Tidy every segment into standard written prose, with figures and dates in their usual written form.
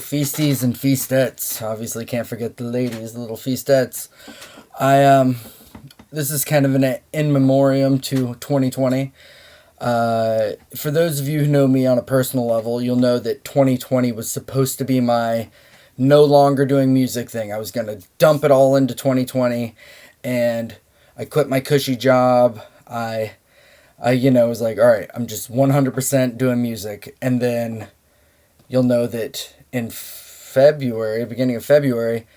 feasties and feastettes. Obviously can't forget the ladies, the little feastettes. This is kind of an in memoriam to 2020. For those of you who know me on a personal level, you'll know that 2020 was supposed to be my no longer doing music thing. I was going to dump it all into 2020, and I quit my cushy job. I was like, all right, I'm just 100% doing music. And then you'll know that in February, beginning of February,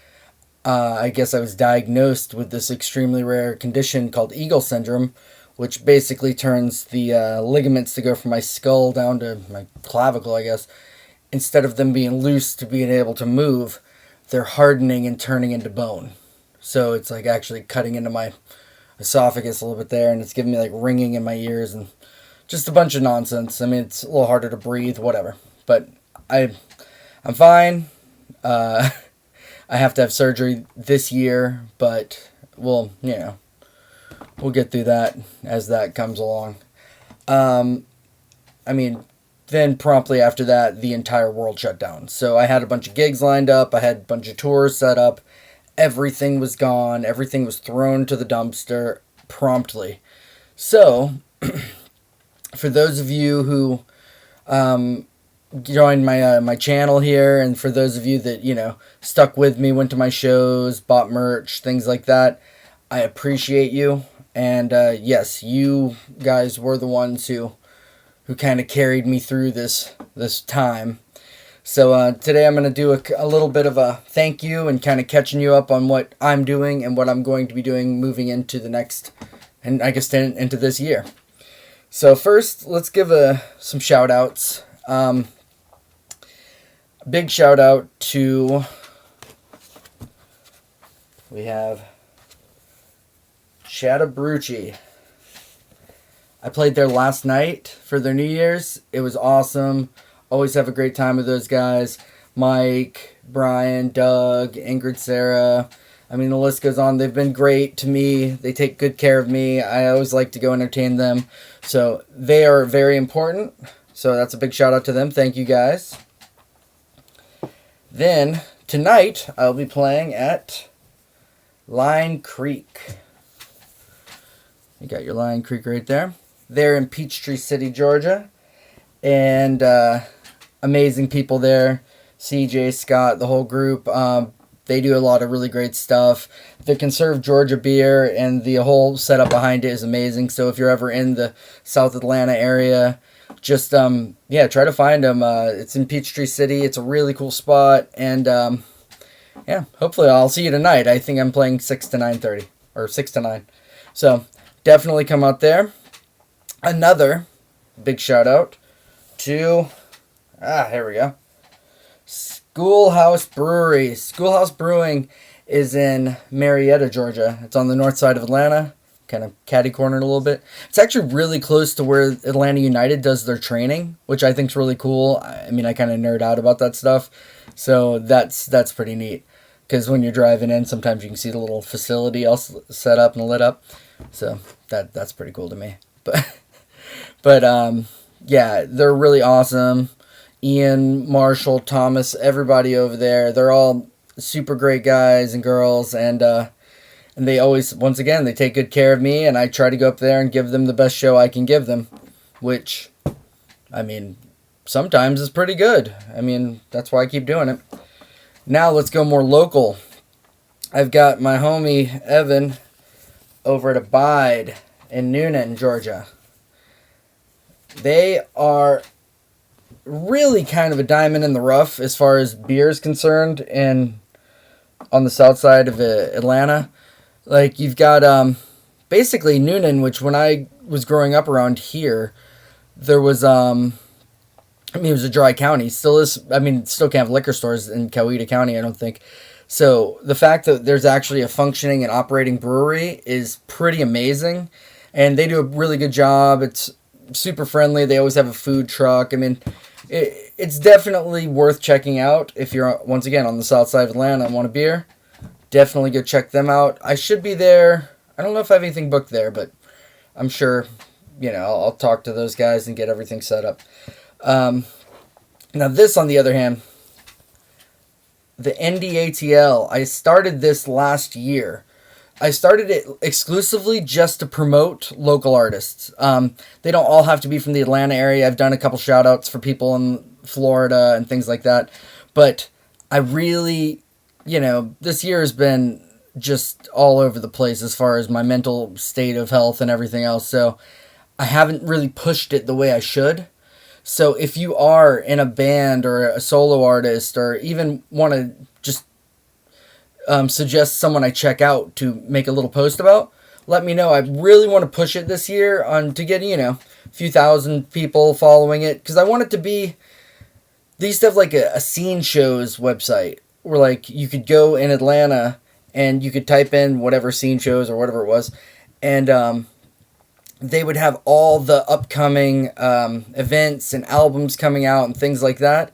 I guess I was diagnosed with this extremely rare condition called Eagle syndrome, which basically turns the ligaments to go from my skull down to my clavicle, I guess. Instead of them being loose to being able to move, they're hardening and turning into bone. So it's like actually cutting into my esophagus a little bit there, and it's giving me like ringing in my ears and just a bunch of nonsense. I mean, it's a little harder to breathe, whatever. But I'm fine. I have to have surgery this year, but we'll get through that as that comes along. Then promptly after that, the entire world shut down. So I had a bunch of gigs lined up. I had a bunch of tours set up. Everything was gone. Everything was thrown to the dumpster promptly. So, for those of you who joined my channel here, and for those of you that, stuck with me, went to my shows, bought merch, things like that, I appreciate you. And yes, you guys were the ones who kind of carried me through this time. So today I'm going to do a little bit of a thank you and kind of catching you up on what I'm doing and what I'm going to be doing moving into the next, and I guess into this year. So first, let's give some shout outs. Big shout out to, we have Chattabrewchee. I played there last night for their New Year's. It was awesome. Always have a great time with those guys. Mike, Brian, Doug, Ingrid, Sarah. I mean, the list goes on. They've been great to me. They take good care of me. I always like to go entertain them. So they are very important. So that's a big shout out to them. Thank you guys. Then tonight I'll be playing at Line Creek. You got your Line Creek right there. They're in Peachtree City, Georgia. And amazing people there. CJ, Scott, the whole group. They do a lot of really great stuff. The Conserve Georgia beer and the whole setup behind it is amazing. So if you're ever in the South Atlanta area, just try to find them. It's in Peachtree City. It's a really cool spot. And hopefully I'll see you tonight. I think I'm playing 6 to 9:30 or 6 to 9. So definitely come out there. Another big shout out to, here we go, Schoolhouse Brewery. Schoolhouse Brewing is in Marietta, Georgia. It's on the north side of Atlanta, kind of catty-cornered a little bit. It's actually really close to where Atlanta United does their training, which I think is really cool. I mean, I kind of nerd out about that stuff, so that's pretty neat. Because when you're driving in, sometimes you can see the little facility all set up and lit up. So that's pretty cool to me. But they're really awesome. Ian, Marshall, Thomas, everybody over there, they're all super great guys and girls, and they always, once again, they take good care of me, and I try to go up there and give them the best show I can give them, which, I mean, sometimes is pretty good. I mean, that's why I keep doing it. Now let's go more local. I've got my homie Evan over at Abide in Noonan, Georgia. They are really kind of a diamond in the rough as far as beer is concerned, and on the south side of Atlanta. Like, you've got basically Noonan, which when I was growing up around here, there was it was a dry county. Still is. I mean, still can't have liquor stores in Coweta County, I don't think. So the fact that there's actually a functioning and operating brewery is pretty amazing, and they do a really good job. It's super friendly. They always have a food truck. I mean, it's definitely worth checking out if you're, once again, on the south side of Atlanta and want a beer. Definitely go check them out. I should be there. I don't know if I have anything booked there, but I'm sure, I'll talk to those guys and get everything set up. Now this, on the other hand, the Indie ATL. I started this last year. I started it exclusively just to promote local artists. They don't all have to be from the Atlanta area. I've done a couple shout outs for people in Florida and things like that. But I really, this year has been just all over the place as far as my mental state of health and everything else. So I haven't really pushed it the way I should. So if you are in a band or a solo artist or even want to just suggest someone I check out to make a little post about, let me know. I really want to push it this year to get, a few thousand people following it. Because I want it to be, they used to have like a scene shows website where like you could go in Atlanta and you could type in whatever scene shows or whatever it was. And they would have all the upcoming events and albums coming out and things like that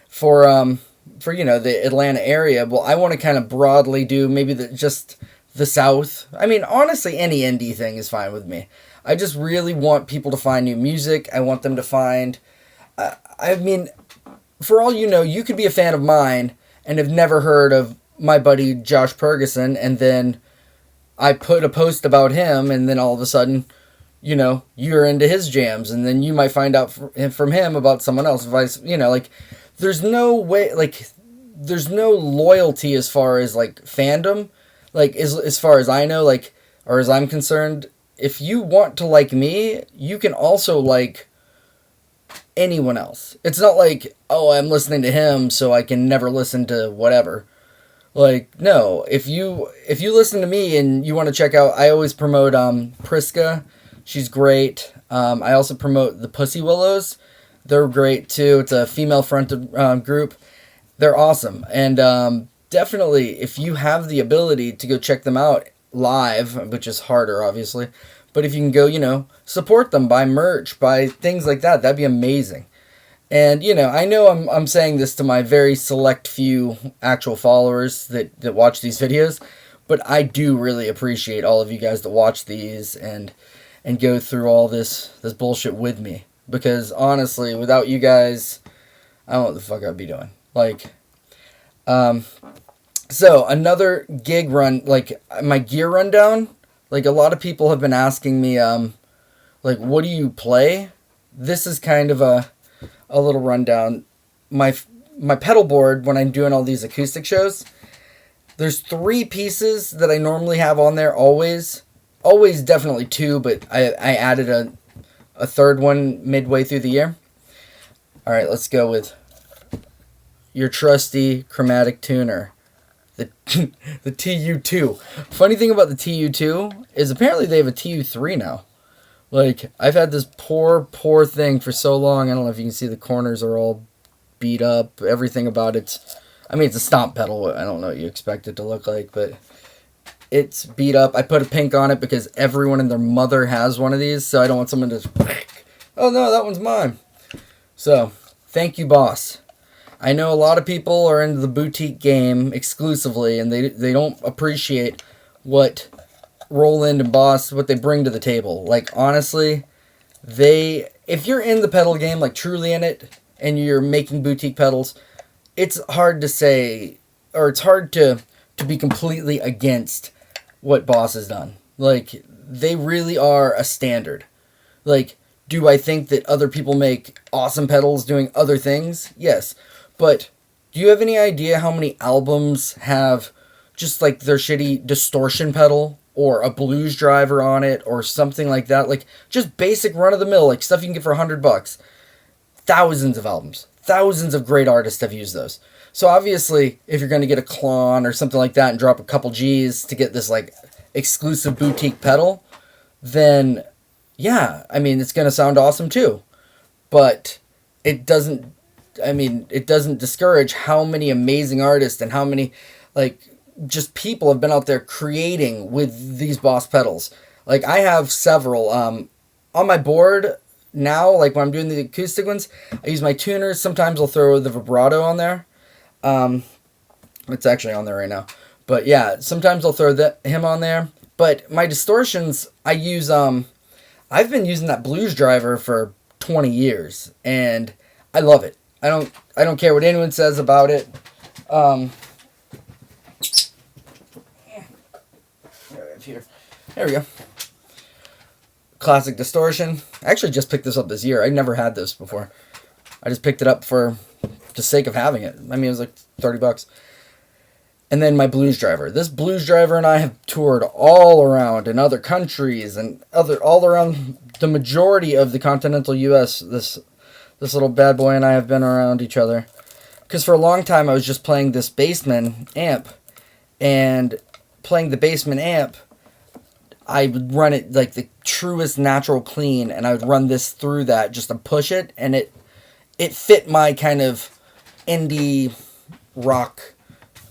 for the Atlanta area. Well, I want to kind of broadly do maybe just the South. I mean, honestly, any indie thing is fine with me. I just really want people to find new music. I want them to find... for all you could be a fan of mine and have never heard of my buddy Josh Ferguson, and then I put a post about him, and then all of a sudden... you're into his jams, and then you might find out from him about someone else. There's no way, there's no loyalty as far as, fandom, as far as I know, or as I'm concerned. If you want to like me, you can also like anyone else. It's not like, oh, I'm listening to him, so I can never listen to whatever. No, if you listen to me and you want to check out, I always promote, Priska. She's great. I also promote the Pussy Willows. They're great too. It's a female-fronted group. They're awesome. And definitely, if you have the ability to go check them out live, which is harder, obviously, but if you can go, support them, buy merch, buy things like that, that'd be amazing. And, I know I'm saying this to my very select few actual followers that watch these videos, but I do really appreciate all of you guys that watch these and go through all this bullshit with me. Because, honestly, without you guys, I don't know what the fuck I'd be doing. So, another gig run, my gear rundown, a lot of people have been asking me, what do you play? This is kind of a little rundown. My pedal board, when I'm doing all these acoustic shows, there's 3 pieces that I normally have on there always. Always definitely 2, but I added a third one midway through the year. All right, let's go with your trusty chromatic tuner, the TU2. Funny thing about the TU2 is apparently they have a TU3 now. I've had this poor thing for so long. I don't know if you can see the corners are all beat up. Everything about it's a stomp pedal. I don't know what you expect it to look like, but it's beat up. I put a pink on it because everyone and their mother has one of these, so I don't want someone to oh no, that one's mine. So, thank you, boss. I know a lot of people are into the boutique game exclusively, and they don't appreciate what Roland and Boss, what they bring to the table. Honestly, if you're in the pedal game, truly in it, and you're making boutique pedals, it's hard to say, or it's hard to be completely against what Boss has done. They really are a standard. Do I think that other people make awesome pedals doing other things? Yes. But do you have any idea how many albums have just their shitty distortion pedal or a blues driver on it or something like that? Just basic run-of-the-mill, stuff you can get for $100. Thousands of albums. Thousands of great artists have used those. So obviously, if you're going to get a Klon or something like that and drop a couple G's to get this exclusive boutique pedal, then yeah, it's going to sound awesome too. But it doesn't discourage how many amazing artists and how many just people have been out there creating with these Boss pedals. I have several on my board now, when I'm doing the acoustic ones. I use my tuners. Sometimes I'll throw the vibrato on there. It's actually on there right now. But yeah, sometimes I'll throw him on there. But my distortions, I use, I've been using that blues driver for 20 years, and I love it. I don't care what anyone says about it. have here? There we go. Classic Distortion. I actually just picked this up this year. I never had this before. I just picked it up for the sake of having it. I mean, it was like 30 bucks. And then my Blues Driver. This Blues Driver and I have toured all around in other countries and all around the majority of the continental U.S. This little bad boy and I have been around each other. Because for a long time I was just playing this Bassman amp. And playing the Bassman amp, I would run it like the truest natural clean. And I would run this through that just to push it. And it fit my kind of indie rock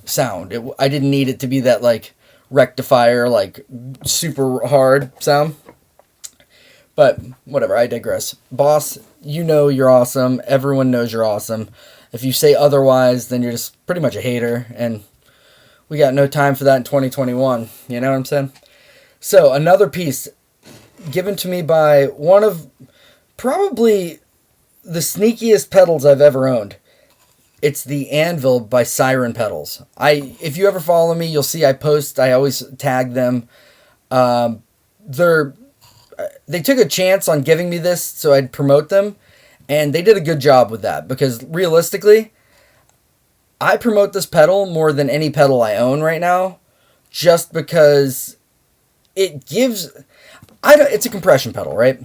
sound. I didn't need it to be that like rectifier, like super hard sound. But whatever, I digress. Boss, you know you're awesome. Everyone knows you're awesome. If you say otherwise, then you're just pretty much a hater. And we got no time for that in 2021. You know what I'm saying? So another piece given to me by one of probably the sneakiest pedals I've ever owned. It's the Anvil by Siren Pedals. If you ever follow me, you'll see I always tag them. They took a chance on giving me this so I'd promote them, and they did a good job with that, because realistically, I promote this pedal more than any pedal I own right now, just because it's a compression pedal, right?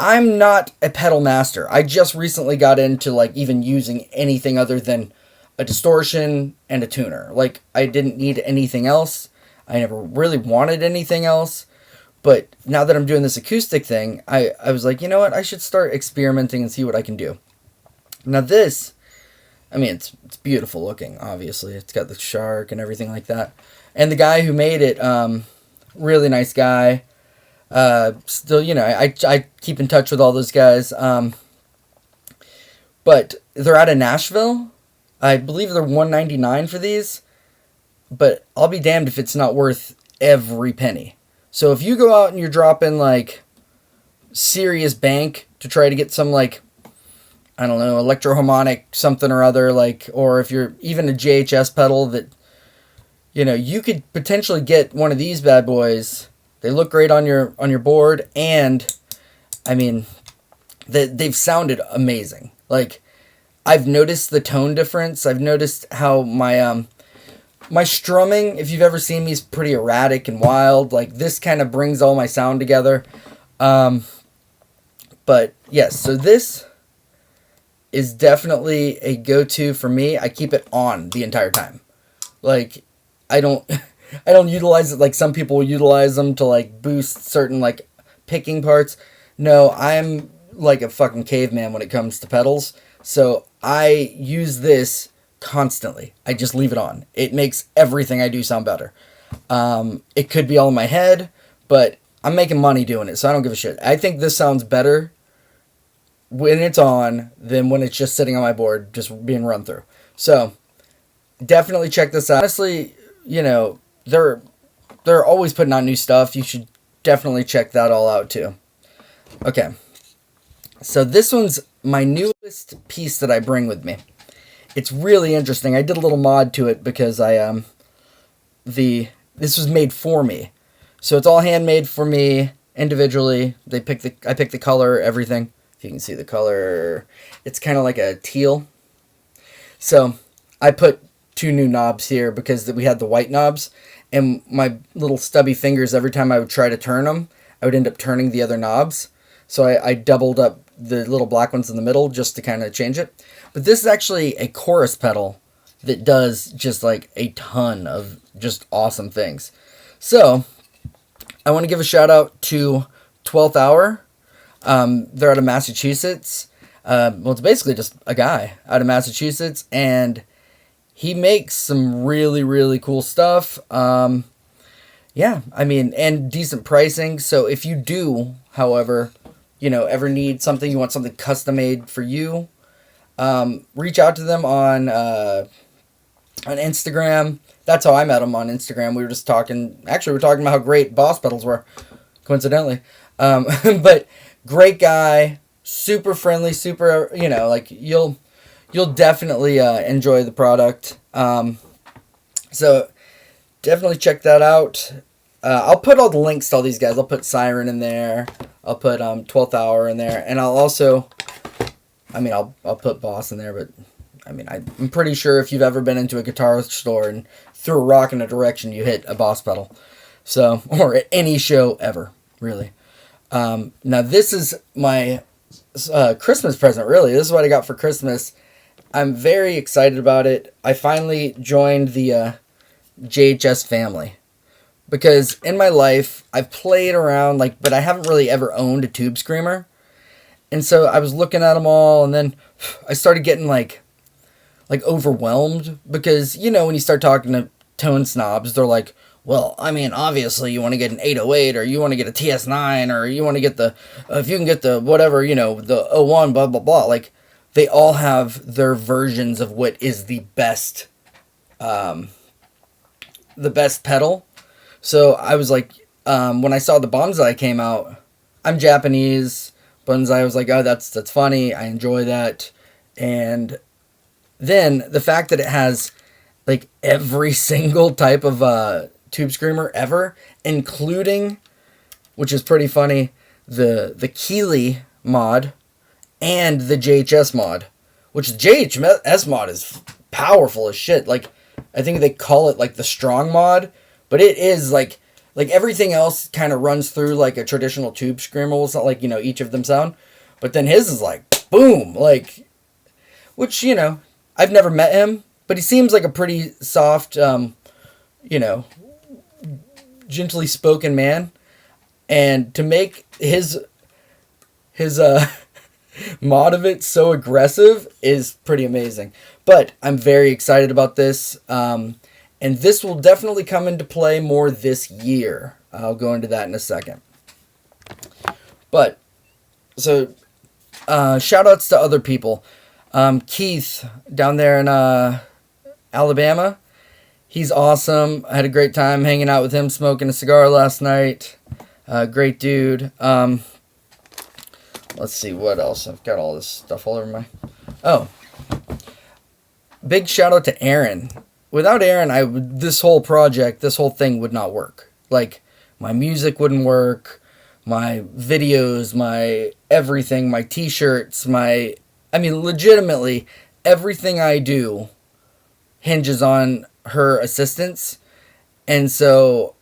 I'm not a pedal master. I just recently got into like even using anything other than a distortion and a tuner. Like, I didn't need anything else. I never really wanted anything else. But now that I'm doing this acoustic thing, I was like, you know what? I should start experimenting and see what I can do. Now this, I mean, it's beautiful looking, obviously. It's got the shark and everything like that. And the guy who made it, really nice guy. Still, you know, I keep in touch with all those guys. But they're out of Nashville. I believe they're $199 for these. But I'll be damned if it's not worth every penny. So if you go out and you're dropping like serious bank to try to get some like, I don't know, electroharmonic something or other, like, or if you're even a JHS pedal that, you know, you could potentially get one of these bad boys. They look great on your board, and I mean, they've sounded amazing. Like, I've noticed the tone difference. I've noticed how my strumming, if you've ever seen me, is pretty erratic and wild. Like, this kind of brings all my sound together. But yes, so this is definitely a go-to for me. I keep it on the entire time. Like, I don't utilize it like some people utilize them to like boost certain like picking parts. No, I'm like a fucking caveman when it comes to pedals. So I use this constantly. I just leave it on. It makes everything I do sound better. It could be all in my head, but I'm making money doing it, so I don't give a shit. I think this sounds better when it's on than when it's just sitting on my board, just being run through. So definitely check this out. Honestly, you know, they're always putting out new stuff. You should definitely check that all out too. Okay. So this one's my newest piece that I bring with me. It's really interesting. I did a little mod to it because this was made for me. So it's all handmade for me individually. I picked the color, everything. If you can see the color, it's kind of like a teal. So I put 2 new knobs here because we had the white knobs, and my little stubby fingers, every time I would try to turn them, I would end up turning the other knobs. So I doubled up the little black ones in the middle just to kind of change it. But this is actually a chorus pedal that does just like a ton of just awesome things. So I want to give a shout out to 12th Hour. They're out of Massachusetts. Well, it's basically just a guy out of Massachusetts, and he makes some really, really cool stuff. Yeah, I mean, and decent pricing. So if you do, however, you know, ever need something, you want something custom made for you, reach out to them on Instagram. That's how I met him, on Instagram. We were just talking. Actually, we were talking about how great Boss pedals were, coincidentally. But great guy, super friendly, super, you know, like you'll definitely enjoy the product. So definitely check that out. I'll put all the links to all these guys. I'll put Siren in there. I'll put 12th Hour in there, and I'll also, I'll put Boss in there. But I'm pretty sure if you've ever been into a guitar store and threw a rock in a direction, you hit a Boss pedal. So, or at any show ever, really. Now this is my Christmas present. Really, this is what I got for Christmas. I'm very excited about it. I finally joined the JHS family. Because in my life, I've played around, but I haven't really ever owned a tube screamer. And so I was looking at them all, and then I started getting, overwhelmed. Because, when you start talking to tone snobs, they're like, well, obviously you want to get an 808, or you want to get a TS9, or you want to get if you can get the whatever, the 01, blah, blah, blah. They all have their versions of what is the best pedal. So I was like, when I saw the Bonsai came out, I'm Japanese. Bonsai, I was like, oh, that's funny. I enjoy that. And then the fact that it has every single type of tube screamer ever, including, which is pretty funny, the Keeley mod and the JHS mod, which the JHS mod is powerful as shit. I think they call it the strong mod. But it is everything else kind of runs through a traditional tube screamer. It's not each of them sound. But then his is boom. Which, I've never met him. But he seems like a pretty soft, gently spoken man. And to make his mod of it so aggressive is pretty amazing. But I'm very excited about this. And this will definitely come into play more this year. I'll go into that in a second. But, so, shout outs to other people. Keith, down there in Alabama. He's awesome. I had a great time hanging out with him, smoking a cigar last night. Great dude. Let's see, what else? I've got all this stuff all over my... Oh. Big shout out to Aaron. Without Aaron, this whole thing would not work. My music wouldn't work, my videos, my everything, my t-shirts, legitimately, everything I do hinges on her assistance. And so,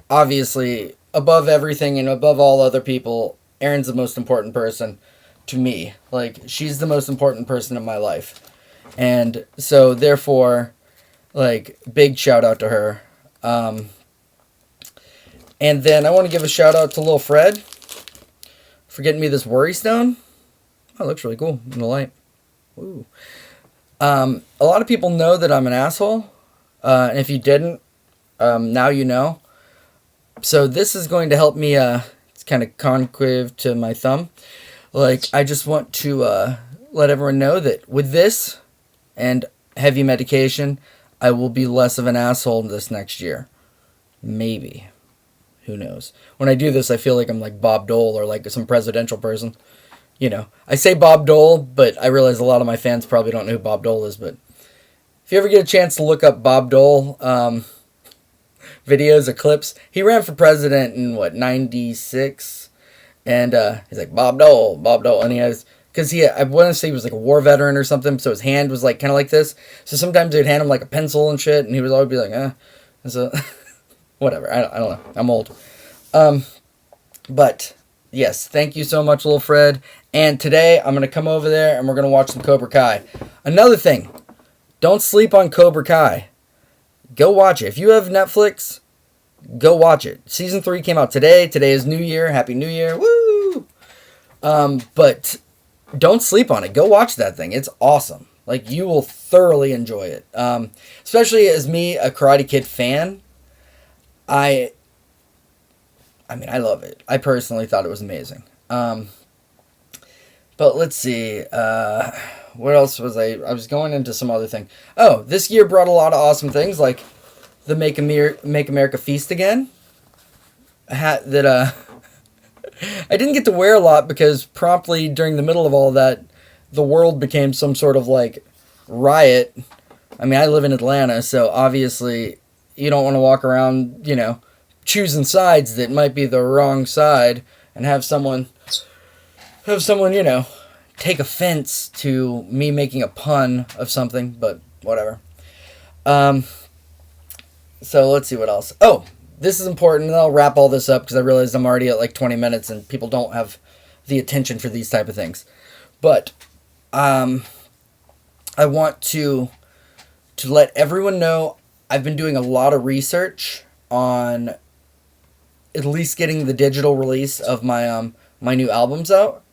obviously, above everything and above all other people, Erin's the most important person to me. She's the most important person in my life. And so, therefore... big shout out to her. And then I want to give a shout out to Lil Fred for getting me this Worry Stone. Oh, it looks really cool in the light. Ooh. A lot of people know that I'm an asshole. And if you didn't, now you know. So this is going to help me, it's kind of concave to my thumb. I just want to let everyone know that with this and heavy medication, I will be less of an asshole this next year. Maybe. Who knows? When I do this, I feel like I'm like Bob Dole or some presidential person. I say Bob Dole, but I realize a lot of my fans probably don't know who Bob Dole is. But if you ever get a chance to look up Bob Dole videos or clips, he ran for president in, 96? And he's like, Bob Dole. And he has... Because I want to say he was a war veteran or something, so his hand was kind of like this. So sometimes they'd hand him a pencil and shit, and he would always be like, And so, whatever, I don't know, I'm old. But, yes, thank you so much, Lil Fred. And today, I'm going to come over there, and we're going to watch some Cobra Kai. Another thing, don't sleep on Cobra Kai. Go watch it. If you have Netflix, go watch it. Season 3 came out today. Today is New Year. Happy New Year. Woo! But... don't sleep on it. Go watch that thing. It's awesome. You will thoroughly enjoy it. Especially as me, a Karate Kid fan. I love it. I personally thought it was amazing. But let's see. What else was I was going into some other thing. Oh, this year brought a lot of awesome things, like the Make America Feast Again. A hat that, I didn't get to wear a lot because promptly during the middle of all that, the world became some sort of riot. I live in Atlanta, so obviously you don't want to walk around, choosing sides that might be the wrong side, and have someone, you know, take offense to me making a pun of something, but whatever. So let's see what else. Oh, this is important, and I'll wrap all this up because I realize I'm already at like 20 minutes and people don't have the attention for these type of things. But I want to let everyone know I've been doing a lot of research on at least getting the digital release of my my new albums out.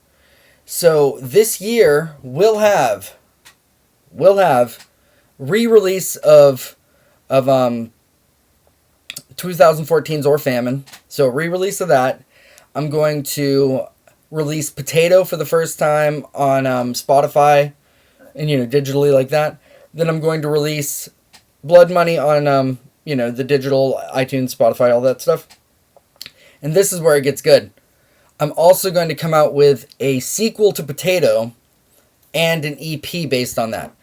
So this year we'll have re-release of 2014's Or Famine. So re-release of that. I'm going to release Potato for the first time on Spotify and, you know, digitally like that. Then I'm going to release Blood Money on, you know, the digital iTunes, Spotify, all that stuff. And this is where it gets good. I'm also going to come out with a sequel to Potato and an EP based on that.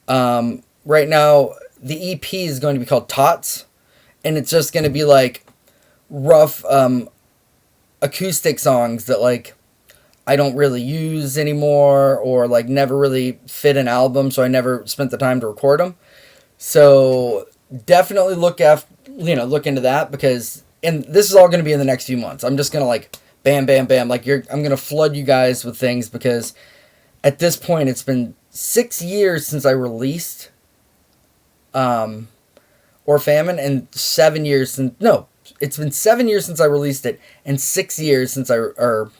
Right now, the EP is going to be called Tots, and it's just going to be like rough acoustic songs that like I don't really use anymore, or like never really fit an album, so I never spent the time to record them. So definitely look into that, because, and this is all going to be in the next few months. I'm just going to like bam, bam, bam. Like I'm going to flood you guys with things, because at this point it's been 6 years since I released Or Famine, and 7 years since, no, it's been 7 years since I released it, and 6 years since oh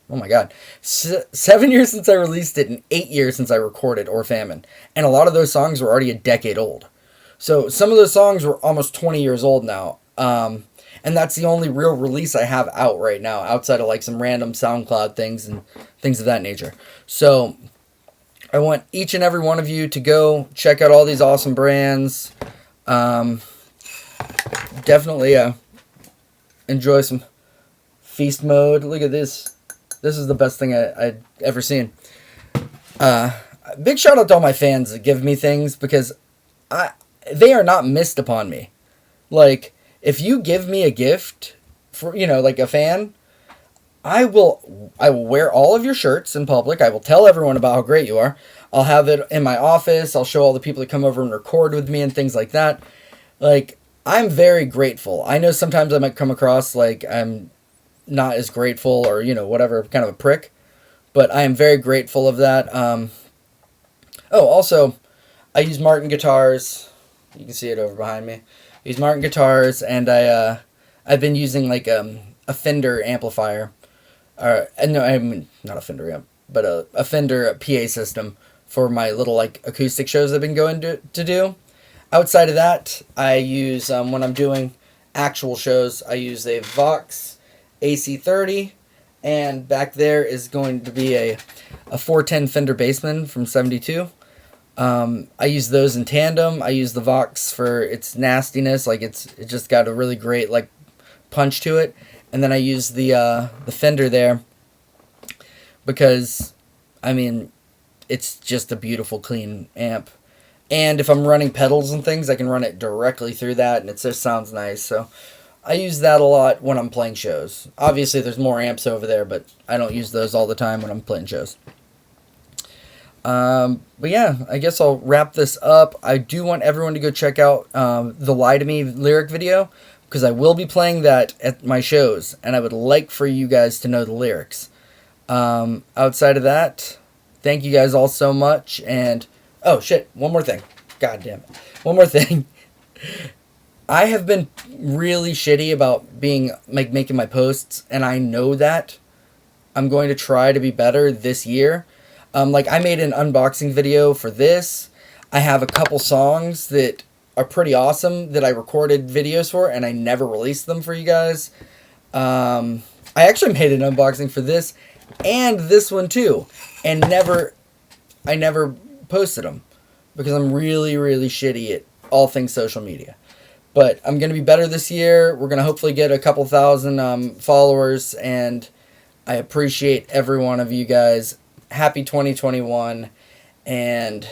my god, 7 years since I released it, and 8 years since I recorded Or Famine. And a lot of those songs were already a decade old. So some of those songs were almost 20 years old now. And that's the only real release I have out right now, outside of like some random SoundCloud things and things of that nature. So I want each and every one of you to go check out all these awesome brands. Definitely enjoy some Feast Mode. Look at this. This is the best thing I'd ever seen. Big shout out to all my fans that give me things, because they are not missed upon me. Like, if you give me a gift for, you know, like a fan, I will wear all of your shirts in public. I will tell everyone about how great you are. I'll have it in my office. I'll show all the people that come over and record with me and things like that. Like, I'm very grateful. I know sometimes I might come across like I'm not as grateful, or, you know, whatever, kind of a prick. But I am very grateful of that. Also, I use Martin guitars. You can see it over behind me. I use Martin guitars, and I've been using like a Fender amplifier. No, I mean, not a Fender amp, but a Fender PA system for my little like acoustic shows I've been going to do. Outside of that, I use, when I'm doing actual shows, I use a Vox AC30, and back there is going to be a 410 Fender Bassman from 72. I use those in tandem. I use the Vox for its nastiness, like it just got a really great like punch to it, and then I use the Fender there because, I mean, it's just a beautiful clean amp. And if I'm running pedals and things, I can run it directly through that, and it just sounds nice. So I use that a lot when I'm playing shows. Obviously, there's more amps over there, but I don't use those all the time when I'm playing shows. But yeah, I guess I'll wrap this up. I do want everyone to go check out the Lie to Me lyric video, because I will be playing that at my shows, and I would like for you guys to know the lyrics. Outside of that, thank you guys all so much, and oh shit, one more thing. God damn it. One more thing. I have been really shitty about being like making my posts, and I know that. I'm going to try to be better this year. Like, I made an unboxing video for this. I have a couple songs that are pretty awesome that I recorded videos for, and I never released them for you guys. I actually made an unboxing for this and this one too, and I never posted them because I'm really, really shitty at all things social media. But I'm going to be better this year. We're going to hopefully get a couple thousand followers, and I appreciate every one of you guys. Happy 2021, and